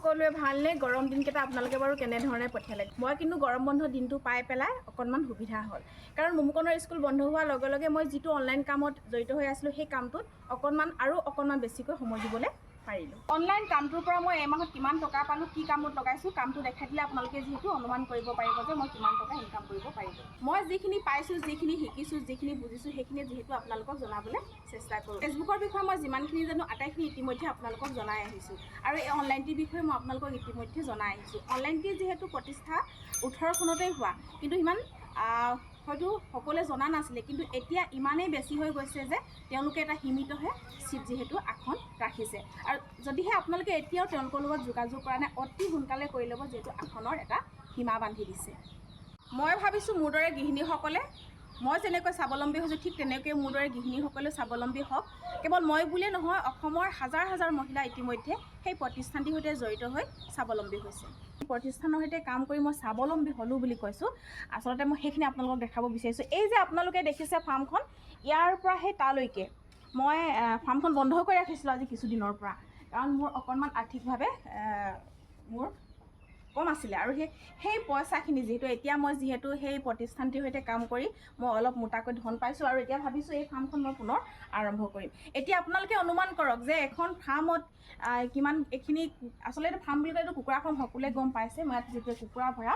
সকলোৱে ভালনে? গৰম দিনকেইটা আপোনালোকে বাৰু কেনেধৰণে পঠিয়ালে? মই কিন্তু গৰম বন্ধ দিনটো পাই পেলাই অকণমান সুবিধা হ'ল, কাৰণ মুমুকনৰ স্কুল বন্ধ হোৱাৰ লগে লগে মই যিটো অনলাইন কামত জড়িত হৈ আছিলোঁ সেই কামটোত অকণমান বেছিকৈ সময় দিবলৈ পাৰিলোঁ। অনলাইন কামটোৰ পৰা মই এমাহত কিমান টকা পালোঁ, কি কামত লগাইছোঁ, কামটো দেখাই দিলে আপোনালোকে যিহেতু অনুমান কৰিব পাৰিব যে মই কিমান টকা ইনকাম কৰিব পাৰিলোঁ। মই যিখিনি পাইছোঁ, যিখিনি শিকিছোঁ, যিখিনি বুজিছোঁ, সেইখিনি যিহেতু আপোনালোকক জনাবলৈ চেষ্টা কৰোঁ। ফেচবুকৰ বিষয়ে মই যিমানখিনি জানো আটাইখিনি ইতিমধ্যে আপোনালোকক জনাই আহিছোঁ, আৰু এই অনলাইনটিৰ বিষয়ে মই আপোনালোকক ইতিমধ্যে জনাই আহিছোঁ। অনলাইনটি যিহেতু প্ৰতিষ্ঠা 18 চনতেই হোৱা, কিন্তু ইমান হয়তো সকলোৱে জনা নাছিলে, কিন্তু এতিয়া ইমানেই বেছি হৈ গৈছে যে তেওঁলোকে এটা সীমিতহে চিট যিহেতু আসন ৰাখিছে, আৰু যদিহে আপোনালোকে এতিয়াও তেওঁলোকৰ লগত যোগাযোগ কৰা নাই, অতি সোনকালে কৰি ল'ব, যিহেতু আসনৰ এটা সীমা বান্ধি দিছে। মই ভাবিছোঁ মোৰ দৰে গৃহিণীসকলে, মই যেনেকৈ স্বাৱলম্বী হৈছোঁ ঠিক তেনেকৈ মোৰ দৰে গৃহিণীসকলেও স্বাৱলম্বী হওক। কেৱল মই বুলিয়ে নহয়, অসমৰ হাজাৰ হাজাৰ মহিলা ইতিমধ্যে সেই প্ৰতিষ্ঠানটিৰ সৈতে জড়িত হৈ স্বাৱলম্বী হৈছে। প্ৰতিষ্ঠানৰ সৈতে কাম কৰি মই স্বাৱলম্বী হ'লোঁ বুলি কৈছোঁ। আচলতে মই সেইখিনি আপোনালোকক দেখাব বিচাৰিছোঁ। এই যে আপোনালোকে দেখিছে ফাৰ্মখন, ইয়াৰ পৰা সেই তালৈকে মই ফাৰ্মখন বন্ধ কৰি ৰাখিছিলোঁ আজি কিছুদিনৰ পৰা, কাৰণ মোৰ অকণমান আৰ্থিকভাৱে মোৰ কম আছিলে, আৰু সেই পইচাখিনি যিহেতু মই সেই প্ৰতিষ্ঠানটিৰ সৈতে কাম কৰি মই অলপ মোটাকৈ ধন পাইছোঁ, আৰু এতিয়া ভাবিছোঁ এই ফাৰ্মখন মই পুনৰ আৰম্ভ কৰিম। এতিয়া আপোনালোকে অনুমান কৰক যে এখন ফাৰ্মত কিমান, এইখিনি আচলতে ফাৰ্ম বুলি ক'লেতো কুকুৰা ফাৰ্ম সকলোৱে গম পাইছে। মই ইয়াত যিটো কুকুৰা ভৰা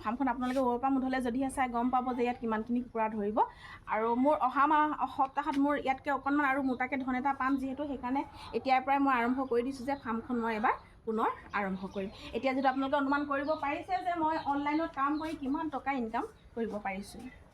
ফাৰ্মখন আপোনালোকে ওপৰৰ পৰা মুধলৈ যদিহে চাই গম পাব যে ইয়াত কিমানখিনি কুকুৰা ধৰিব, আৰু মোৰ অহা সপ্তাহত মোৰ ইয়াতকৈ অকণমান আৰু মোটাকৈ ধন এটা পাম, যিহেতু সেইকাৰণে এতিয়াৰ পৰাই মই আৰম্ভ কৰি দিছোঁ যে ফাৰ্মখন মই এবাৰ পুনৰ আৰম্ভ কৰিম। এতিয়া যিটো আপোনালোকে অনুমান কৰিব পাৰিছে যে মই অনলাইনত কাম কৰি কিমান টকা ইনকাম কৰিব পাৰিছোঁ।